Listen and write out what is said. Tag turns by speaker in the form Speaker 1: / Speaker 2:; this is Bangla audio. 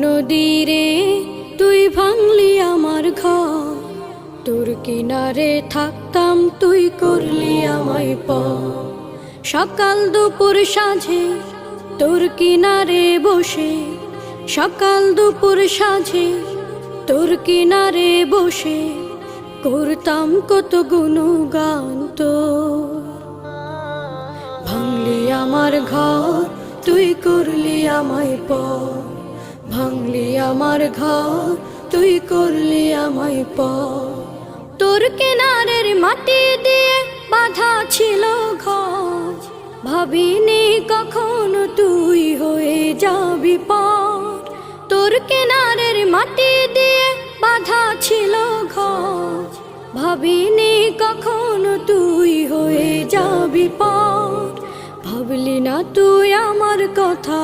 Speaker 1: নদীরে তুই ভাঙলি আমার ঘর, তোর কিনারে থাকতাম তুই করলি আমায় পর। সকাল দুপুর সাঁঝে তোর কিনারে বসে, সকাল দুপুর সাঁঝে তোর কিনারে বসে করতাম কত গুণগান তোর। ভাঙলি আমার ঘর তুই করলি আমায় পর, ভাঙলি আমার ঘর তুই করলি আমায় পর। তোর কিনারের মাটি দিয়ে বাঁধা ছিল ঘর, ভাবিনি কখনো তুই হয়ে যাবি পার। তোর কিনারের মাটি দিয়ে বাঁধা ছিল ঘর, ভাবিনি কখনো তুই হয়ে যাবি পার। ভাবলি না তুই আমার কথা।